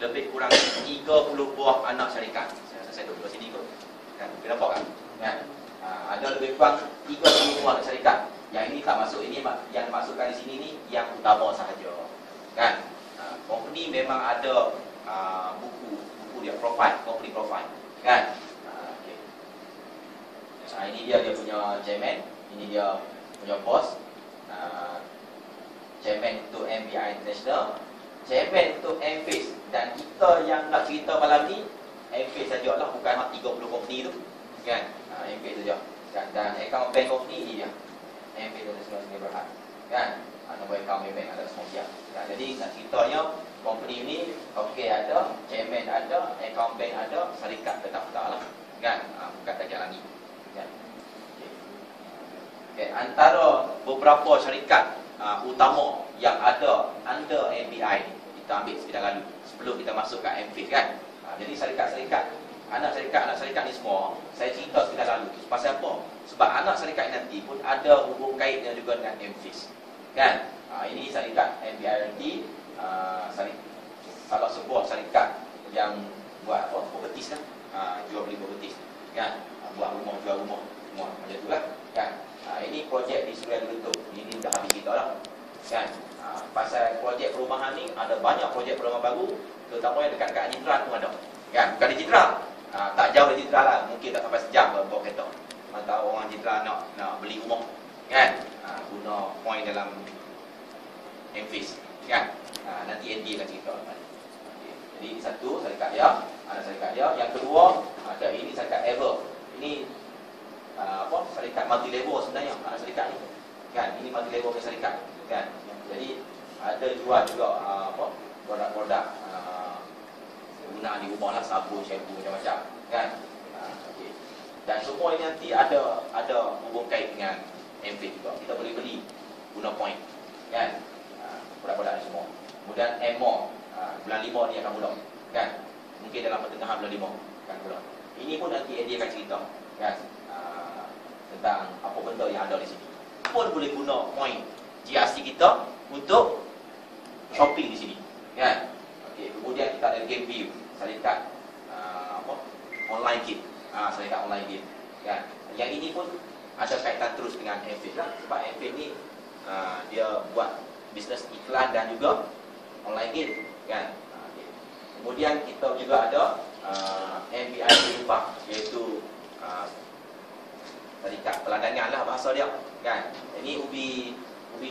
lebih kurang 30 buah anak syarikat. Saya rasa saya duduk kat sini kot. Kan, boleh nampak kan? Ada lebih kurang 30 buah syarikat. Yang ini tak masuk, ini yang dimasukkan di sini ni yang utama sahaja. Kan? Company memang ada buku dia, profile, company profile. Kan? Okay. Ini dia punya chairman, ini dia punya bos. Chairman untuk MBI International, chairman untuk MFACE. Dan kita yang nak cerita malam ni MFACE saja lah, bukan 30 company tu. Kan? MFACE saja. Dan account bank company ni dia, MFACE International Sdn Bhd. Kan? Nombor account bank ada semua dia. Jadi nak ceritanya company ni okey ada, chairman ada, account bank ada, syarikat tetap lah. Kan? Bukan tajak lagi. Kan? Okay. Antara beberapa syarikat utama yang ada under MBI ni, kita ambil sekejap lalu sebelum kita masuk ke MFACE kan. Jadi syarikat-syarikat, anak syarikat ni semua saya cerita sekejap lalu tu pasal apa? Sebab anak syarikat nanti pun ada hubung kaitnya juga dengan MFACE kan. Ini syarikat MBI salah sebuah syarikat yang buat apa? Properties kan. Jual beli properties kan. Buat rumah, jual rumah semua macam tu lah kan. Ini projek di Suria Gerutu. Ini dah habis kita lah kan. Pasal projek perumahan ni ada banyak projek perumahan baru, terutama yang dekat Jitran pun ada kan. Bukan di Jitran, tak jauh dari Jitran lah, mungkin tak sampai sejam bawa kereta. Mantap orang Jitran nak beli rumah kan, guna point dalam MFACE kan. Nanti Andy akan cerita. Jadi satu syarikat dia, ada syarikat dia. Yang kedua ada ini syarikat Ever. Ini syarikat multi level sebenarnya syarikat ni kan. Ini multi level punya syarikat kan. Jadi ada jual juga produk-produk penggunaan di rumah lah, sabun, shampoo macam-macam kan. Okay. Dan semua ini nanti ada hubung kait dengan MFACE juga. Kita boleh beli guna point kan. Produk-produk ni semua. Kemudian M-More bulan 5 ni akan mula kan. Mungkin dalam pertengahan bulan 5 akan mula. Ini pun nanti dia akan cerita kan, tentang apa benda yang ada di sini. Pun boleh guna point GRC kita untuk shopping di sini kan. Okey, kemudian kita ada game view, syarikat online game, syarikat online game kan. Yang ini pun ada kaitan terus dengan MFACE lah, sebab MFACE ni dia buat bisnes iklan dan juga online game kan. Okay. Kemudian kita juga ada MBI Infak, iaitu syarikat peladangan lah bahasa dia kan. Ini ubi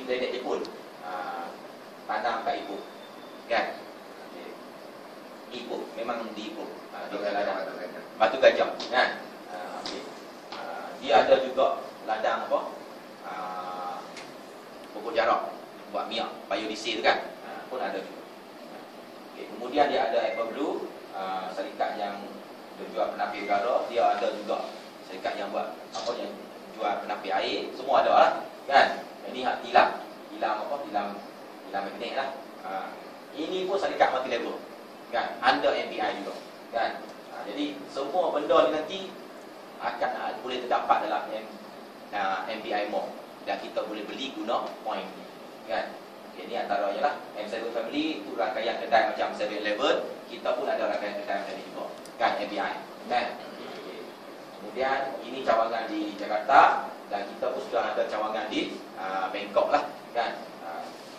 kredit Jepun, tanam kat Ipoh kan. Okay. Ipoh memang di Ipoh, di ladang Batu Gajah kan. Okay. Dia ada juga ladang pokok jarak buat minyak biodiesel tu kan, pun ada juga. Okay. Kemudian dia ada Apple Blue, syarikat yang jual penapis udara. Dia ada juga syarikat yang buat yang jual penapis air, semua ada lah kan. Ini hak tilam magnet lah. Ini pun syarikat multi level kan, under MBI juga kan. Jadi semua benda ni nanti akan boleh terdapat dalam MBI More, dan kita boleh beli guna point ni kan. Okay, ini antaranya lah. M7 Family itu rangkaian kedai macam 7-Eleven. Kita pun ada rangkaian kedai macam ni juga kan, MBI kan. Okay. Kemudian ini cawangan di Jakarta, dan kita pun sudah ada cawangan di Bangkok lah kan.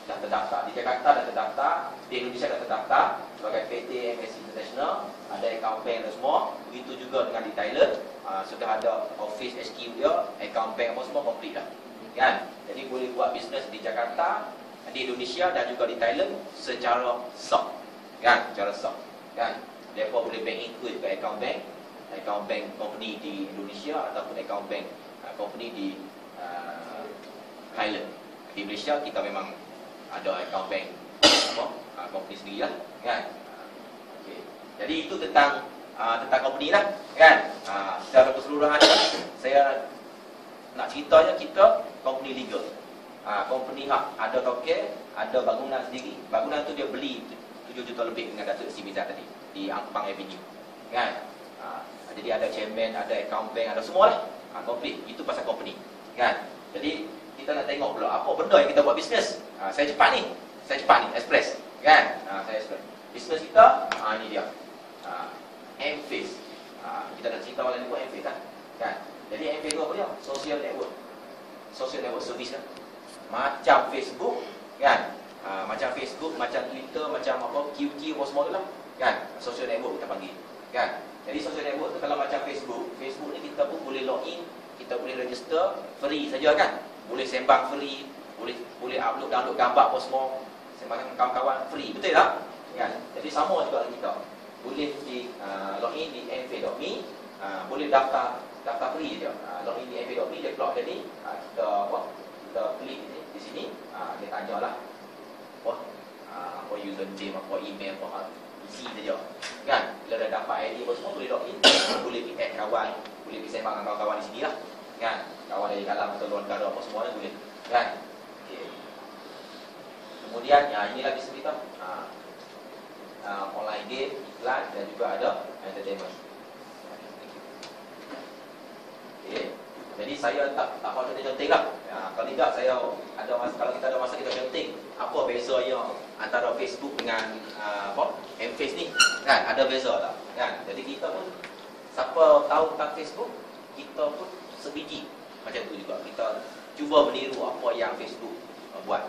Dah terdaftar di Jakarta, dah terdaftar di Indonesia, dah terdaftar sebagai PT MSC International, ada account bank dan semua. Begitu juga dengan di Thailand, sudah ada office HQ dia, account bank semua complete lah kan. Jadi boleh buat bisnes di Jakarta, di Indonesia dan juga di Thailand secara sah kan, secara sah kan. Mereka boleh bank include ke account bank company di Indonesia ataupun account bank company di Thailand. Di Malaysia kita memang ada account bank company sendiri lah kan. Okay. Jadi itu tentang company lah kan. Secara keseluruhan saya nak ceritanya, kita company legal, company hak, ada token, ada bangunan sendiri. Bangunan tu dia beli 7 juta lebih dengan Datuk Seri Mizat tadi di Angkepang Avenue kan. Jadi ada chairman, ada account bank, ada semua lah, complete. Itu pasal company kan. Jadi kita nak tengok pula apa benda yang kita buat bisnes. Saya cepat ni express kan. Saya express. Bisnes kita, ini dia. M-Face. Kita nak cerita orang lain pun M-Face kan? Jadi M-Face tu apa dia? Social network. Social network service kan? Macam Facebook kan? Macam Facebook, macam Twitter, macam apa, QQ apa semua tu lah kan? Social network kita panggil kan? Jadi social network tu kalau macam Facebook ni kita pun boleh login, kita boleh register free saja kan? Boleh sembang free, boleh upload, download gambar apa semua, sembang dengan kawan-kawan free, betul tak? Kan? Jadi sama juga dengan kita. Boleh di login di mfa.me, boleh daftar free je. Login di mfa.me, dia keluar jadi kita klik di sini, dia tanyalah apa username, apa email, apa isi saja kan. Bila dah dapat ID apa semua, boleh login, boleh pergi add kawan, boleh pergi sembang dengan kawan-kawan di sini lah kan. Kawan dari dalam atau luar negara apa semuanya boleh kan. Okay. Kemudian inilah bisnes kita, online game, iklan dan juga ada entertainment. Okay. Jadi saya tak patut contoh lah. Kalau tidak saya ada masa, kalau kita ada masa kita contoh apa beza yang antara Facebook dengan M-Face ni kan, ada beza tak kan. Jadi kita pun siapa tahu tentang Facebook, kita pun sebiji macam tu juga, kita cuba meniru apa yang Facebook buat.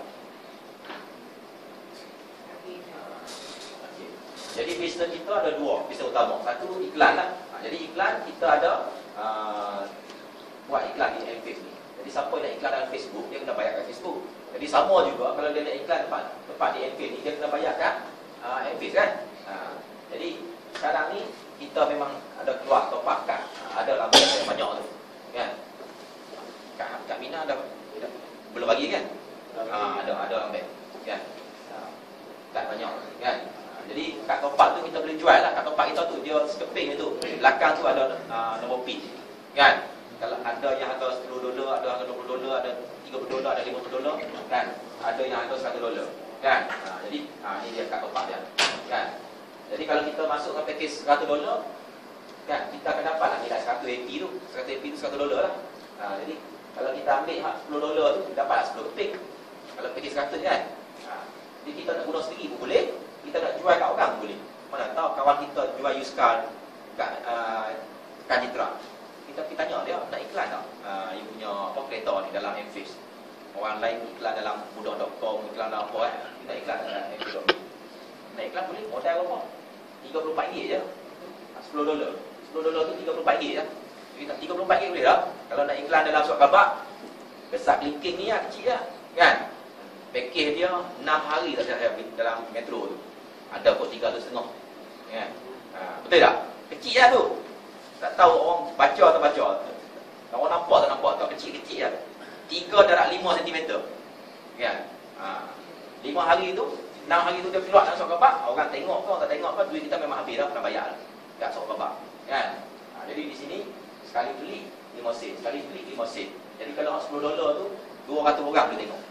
Jadi bisnes kita ada dua bisnes utama. Satu iklan lah. Jadi iklan kita ada buat iklan di M-Face ni. Jadi siapa yang nak iklan dalam Facebook, dia kena bayar kat Facebook. Jadi sama juga kalau dia nak iklan tempat di M-Face ni, dia kena bayar kat M-Face kan. Jadi sekarang ni kita memang ada keluar top up kad. Ada lah banyak tu kan. Kat Mina ada belum bagi kan? Ada ambil kan. Kad banyak kan. Jadi kad top up tu kita boleh jual lah. Kad top up kita tu dia sekeping tu. Belakang tu ada nombor PIN kan. Kalau ada yang harga $10, ada harga $20, ada $30, ada $50 kan. Ada yang harga $100 kan. Jadi ini dia kad top up dia kan. Jadi kalau kita masuk ke pakej $100 kan, kita akan dapat lah nilai 100 AP tu. 100 AP tu $100 lah. Jadi kalau kita ambil $10 tu, dapat lah 10 keping. Kalau pakej 100 kan. Jadi kita nak guna sendiri pun boleh, kita nak jual kat orang boleh. Mana tahu kawan kita jual used car kat Kanitra, kita pergi tanya dia nak iklan tak, you punya kereta ni dalam M-Face. Orang lain iklan dalam budak.com, iklan dalam apa kita iklan dalam M-Face. Nak iklan boleh, modal berapa? RM34 je. $10 tu RM34 je. RM34 boleh tak? Kalau nak iklan dalam surat khabar, besar linking ni lah, kecil lah kan. Pakej dia 6 hari tak saya dalam metro tu. Ada kot 350 kan. Betul tak? Kecil lah tu. Tak tahu orang baca atau baca. Orang nampak tak nampak tau. Kecil-kecil lah. 3.5 cm kan. 5 hari tu, 6 hari tu dia keluar dalam surat khabar. Orang tengok ke, orang tak tengok ke, duit kita memang habis dah, kena bayar lah kat surat khabar kan. Jadi di sini sekali klik 5 sen, sekali klik 5 sen. Jadi kalau $10 tu 200 orang boleh tengok.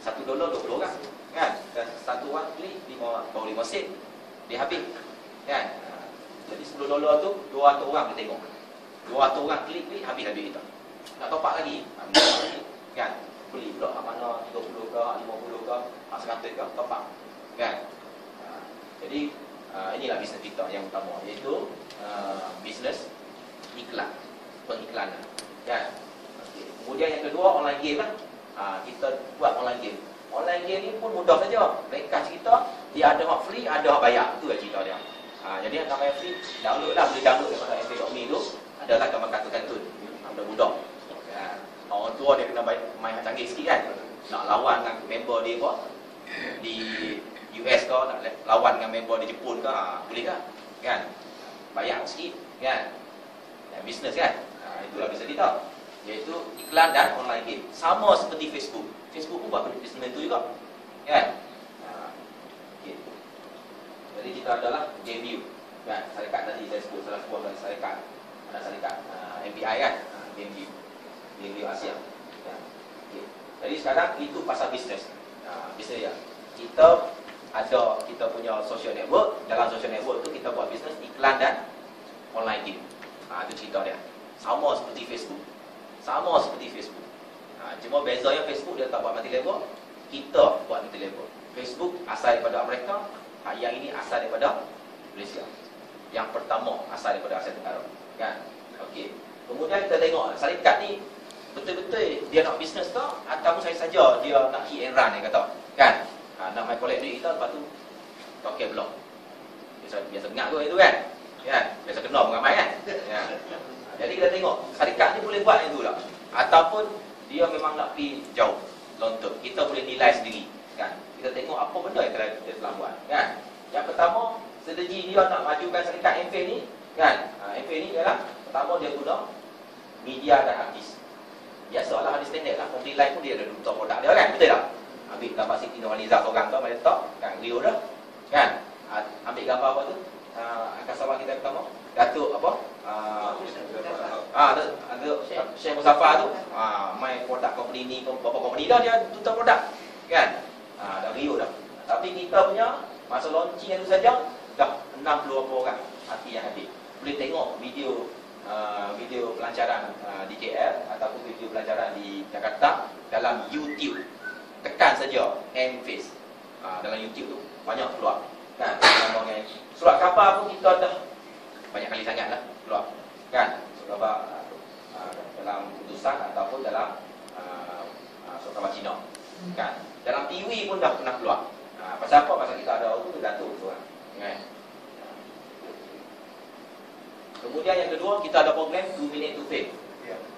$1 20 orang kan. Dan satu orang klik 5 sen, dia habis kan. Jadi $10 tu 200 orang boleh tengok. 200 orang klik habis kita. Nak top up lagi, kan. Beli pula mana 30 ke, 50 ke, 100 ke, top up kan. Jadi inilah bisnes kita yang utama, iaitu bisnes iklan, pengiklanan kan. Kemudian yang kedua online game lah. Kita buat online game. Online game ni pun mudah saja. Mereka cerita dia ada hak free, ada hak bayar. Itu lah cerita dia. Jadi yang namanya free, download lah, boleh download daripada mfa.me tu. Adalah gambar kartun-kartun budak-budak. Orang tua dia kena main canggih sikit kan. Nak lawan dengan member dia apa di US ke, nak lawan dengan member di Jepun ke, boleh ke kan. Bayar sikit kan. Dan bisnes kan. Itulah bisnes kita, iaitu iklan dan online game. Sama seperti Facebook. Facebook pun buat bisnes itu juga kan. Okay. Jadi kita adalah GameView kan. Syarikat tadi saya sebut salah sebuah dari syarikat, ada syarikat MPI kan, GameView Asia kan. Okay. Jadi sekarang itu pasal bisnes. Bisnes ya. Kita punya social network. Dalam social network tu kita buat bisnes iklan dan online game. Itu cerita dia. Sama seperti Facebook. Sama seperti Facebook. Cuma bezanya Facebook dia tak buat multi level, kita buat multi level. Facebook asal daripada Amerika, Yang ini asal daripada Malaysia. Yang pertama asal daripada Asia Tenggara, kan? Okey. Kemudian kita tengok syarikat ni betul-betul dia nak bisnes ke ataupun saja dia nak hit and run ni kata, kan? Nak main collect duit kita, lepas tu pakai blok. Biasa dengar tu itu, kan? Biasa kena pun ramai, kan? Jadi kita tengok syarikat ni boleh buat yang tu tak? Ataupun dia memang nak pergi jauh, long term. Kita boleh nilai sendiri, kan? Kita tengok apa benda yang telah buat, kan? Yang pertama, strategi dia nak majukan syarikat MFA ni, kan? MFA ni ialah pertama dia guna media dan artis. Biasalah, ada standard lah. Company lain pun dia ada duta produk dia, kan? Betul tak? Ambil gambar Siti Nurhaliza seorang tu, macam tak? Kan? Rio dah, kan? Ambil gambar apa tu? Angkasawan kita pertama, Datuk apa? Ada Syekh Muzaffar tu, main produk company ni, beberapa company dah dia duta produk, kan? Dah Rio dah. Tapi kita punya masa launching itu saja dah 60 apa orang hati yang hadir. Boleh tengok video pelancaran di KL ataupun video pelancaran di Jakarta dalam YouTube. Tekan saja MFACE dalam YouTube tu, banyak keluar, kan? Surat khabar pun kita dah banyak kali sangat lah keluar, kan? Surat khabar dalam putusan ataupun dalam surat khabar Cina, kan? Dalam TV pun dah pernah keluar. Pasal apa? Pasal kita ada tu Datuk tu, kan? Kemudian yang kedua, kita ada program 2 Minute to Fame,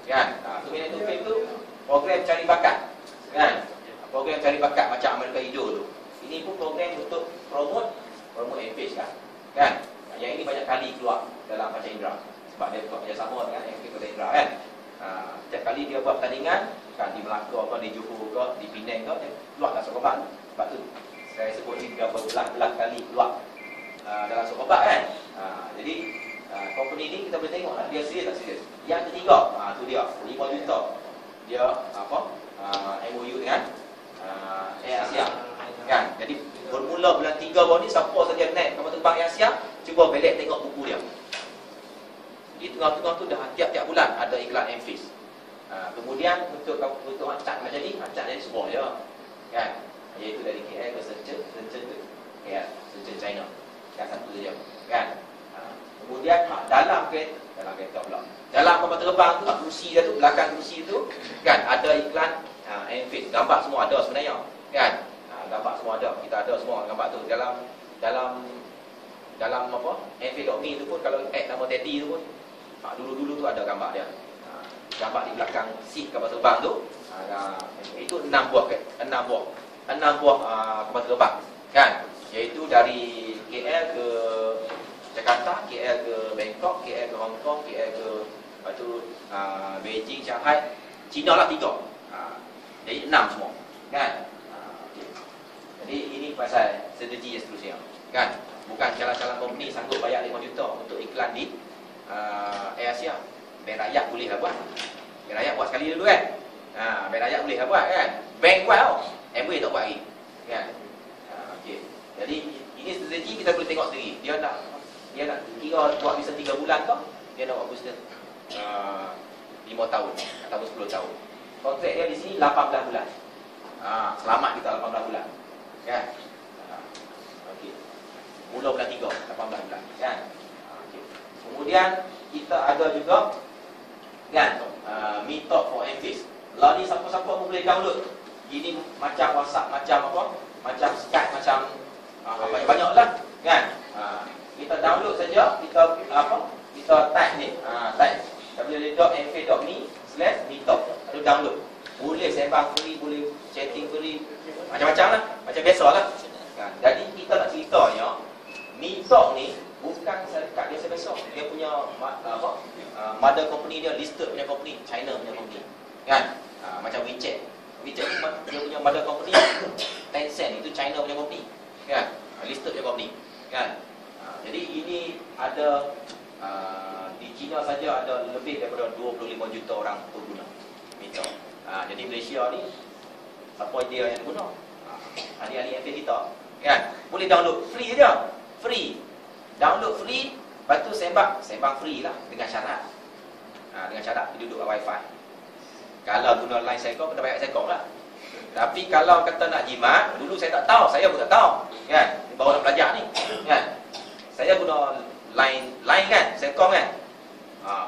kan? 2 Minute to Fame tu program cari bakat, kan? Program cari bakat macam Amerika Hijau tu. Ini pun program untuk promote MFACE, kan? Yang ini banyak kali keluar dalam Panca Indera sebab dia buat kerjasama dengan MFACE Kota Indera, kan? Setiap kali dia buat pertandingan, kan, di Melaka ke, di Johor ke, di Penang ke, dia keluar kat Sokobat. Sebab tu saya sebut ni berbelah-belah kali keluar dalam Sokobat, kan? Jadi company ni kita boleh tengok lah, dia serius tak serius. Yang ketiga, tu dia 5 juta dia apa, MOU dengan Air Asia, kan? Jadi bermula bulan 3 baru ni, siapa saja naik kapal terbang Air Asia, cuba balik tengok buku dia. Di tengah-tengah tu dah tiap-tiap bulan ada iklan MFACE. Kemudian untuk acak nak jadi, acak jadi sebuah je, kan? Iaitu dari KL ke Shenzhen ke KL, Shenzhen China, kan? Satu saja, kan? Kemudian dalam kereta pula, dalam kapal terbang tu, kerusi dia tu, belakang kerusi tu, kan, ada iklan MFACE. Gambar semua ada sebenarnya, kan? Gambar semua ada, kita ada semua gambar tu dalam apa, MFACE.me tu pun, kalau add nama Teddy tu pun, dulu-dulu tu ada gambar dia. Gambar di belakang seat kapal terbang tu, itu 6 buah kapal terbang, kan? Iaitu dari KL ke Jakarta, KL ke Bangkok, KL ke Hong Kong, KL ke Beijing, Shanghai, China lah 3. Jadi 6 semua, kan? Okay. Jadi ini pasal strategi yang seterusnya, kan? Bukan calon-calon company sanggup bayar 5 juta untuk iklan di Air Asia. Bank Rakyat boleh lah buat. Bank Rakyat buat sekali dulu, kan? Bank Rakyat boleh lah buat, kan? Bank buat tau, MWay tak buat lagi, kan? Okay. Jadi ini strategi kita boleh tengok sendiri. Dia nak kira buat bisa 3 bulan ke, dia nak buat bisnes 5 tahun ataupun 10 tahun. Kontrak dia di sini 18 bulan. Selamat kita 18 bulan, kan? Okey. Mula bulan 3, 18 bulan, kan? Okey. Kemudian kita ada juga, kan, Meetup for MFACE. Lah ni siapa-siapa pun boleh download. Ini macam WhatsApp, macam apa? Macam Skype, macam banyak lah, kan? Kita download saja, kita type ni, type www.mfa.me/meetup. Lalu download. Boleh sembang free, boleh chatting free, macam-macam lah, macam biasa lah, kan? Jadi kita nak ceritanya, Meetup ni bukan syarikat biasa-biasa. Dia punya mother company dia listed punya company, China punya company, kan? Macam WeChat ni dia punya mother company Tencent, itu China punya company, kan? Listed punya company, kan? Jadi ini ada di China saja ada lebih daripada 25 juta orang pengguna Meetup. Jadi Malaysia ni siapa dia yang guna? Ahli-ahli MFACE kita, kan? Boleh download free saja. Free. Download free, lepas tu sembang free lah, dengan syarat. Dengan syarat duduk kat wifi. Kalau guna line Celcom, kena bayar Celcom lah. Tapi kalau kata nak jimat, dulu saya tak tahu, saya pun tak tahu, kan? Baru nak belajar ni, kan? Saya guna line kan, Celcom kan.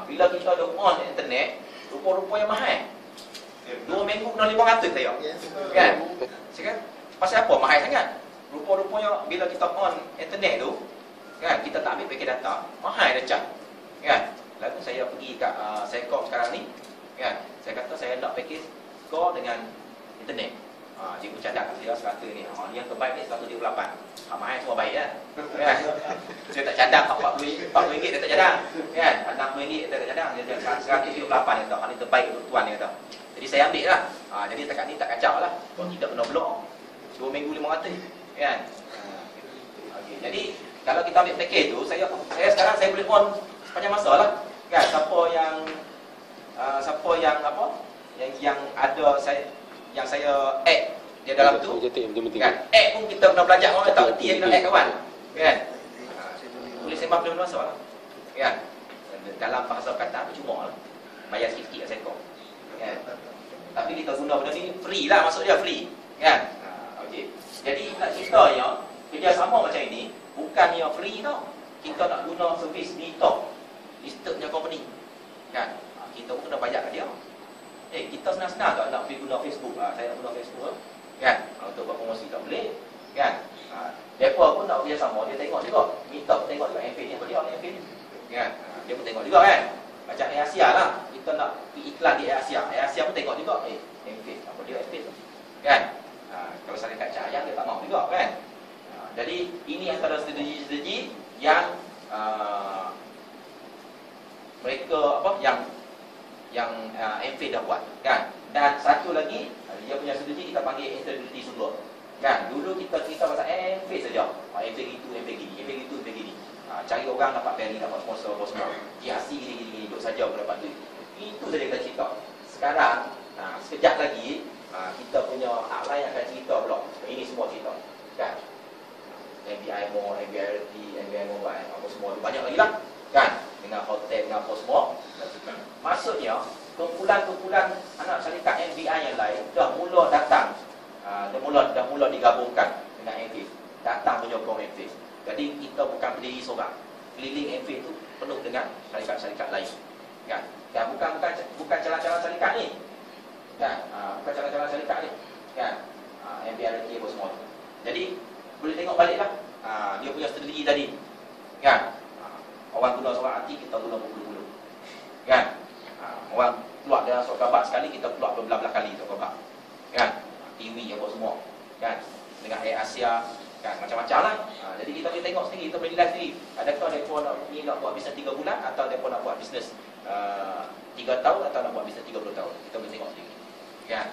Bila kita ada on internet, rupa-rupanya mahal. 2 minggu kena 500 saya. Kan? Saya kata, pasal apa mahal sangat? Rupa-rupanya bila kita on internet tu, kan, kita tak ambil paket data, mahal dah cat. Kan? Lalu saya pergi kat Celcom sekarang ni, kan? Saya kata saya nak paket score dengan internet. Cikgu cadang dia 100 ni. Ni yang terbaik ni 138. Mahal semua baik kan? Kan? Saya tak cadang 40 ringgit dia tak cadang. Kan? 60 ringgit dia tak cadang. Dia 138 dia kata. Ni terbaik untuk tuan dia kata. Jadi saya ambil lah. Jadi setakat ni tak kacau lah. Kalau tidak kena blok. 2 minggu 500. Kan? Okay. Jadi kalau kita ambil package tu, saya sekarang saya boleh on sepanjang masa lah. Kan? Siapa yang apa? Yang ada yang saya add dia dalam tu, kan? Add pun kita kena belajar orang tak erti yang kita add kawan, kan? Boleh sembang boleh masa lah, kan? Dalam bahasa kata cuma lah, bayar sikit-sikit saya kau, kan? Tapi kita guna benda ni free lah, maksud dia free, kan? Okey. Jadi nak ceritanya kerjasama macam ini bukannya free tau. Kita nak guna servis ni tau, listednya company, kan? Kita pun kena bayar kat dia. Kita senang-senang tak nak pergi guna Facebook. Saya nak guna Facebook kan, untuk buat promosi tak boleh, kan? Mereka pun nak kerjasama, dia tengok juga, minta pun tengok juga MV ni, apa dia MV ni, kan? Dia pun tengok juga kan. Macam Air Asia lah, kita nak pergi iklan di Air Asia, Air Asia pun tengok juga, MV, apa dia MV tu, kan? Kalau syarikat Cahaya dia tak mahu juga, kan? Jadi ini antara strategi-strategi yang mereka yang MV dah buat, kan? Dan satu lagi dia punya strategi kita panggil integrity sumber, kan? Dulu kita cerita pasal MV saja, MV itu, MV gini, MV itu, MV gini. Cari orang dapat value, dapat sponsor, apa semua. GRC gini, duduk saja dapat duit. Itu saja kita cerita. Sekarang sekejap lagi kita punya outline akan cerita pula. Ini semua cerita, kan? MBI Mall, MBI Realty, MBI Mobile, apa semua tu banyak lagi lah, kan? Dengan hotel, dengan apa semua. Maksudnya kumpulan-kumpulan anak syarikat MBI yang lain dah mula datang, dah mula digabungkan dengan MV, datang menyokong MV. Jadi kita bukan berdiri seorang, keliling MV itu penuh dengan syarikat-syarikat lain, kan? Dan bukan jalan-jalan syarikat ni, kan? Bukan jalan-jalan syarikat ni, kan? MBI apa semua tu. Jadi boleh tengok baliklah dia punya strategi tadi, kan? Orang guna seorang hati, kita guna berpuluh-puluh, kan? Orang keluar dalam surat khabar sekali, kita keluar berbelah-belah kali surat khabar, kan? TV apa semua, kan? Dengan Air Asia, kan? Macam-macam lah. Jadi kita boleh tengok sendiri, kita boleh nilai sendiri. Adakah mereka nak buat bisnes 3 bulan, atau mereka nak buat bisnes 3 tahun, atau nak buat bisnes 30 tahun. Kita boleh tengok sendiri, kan?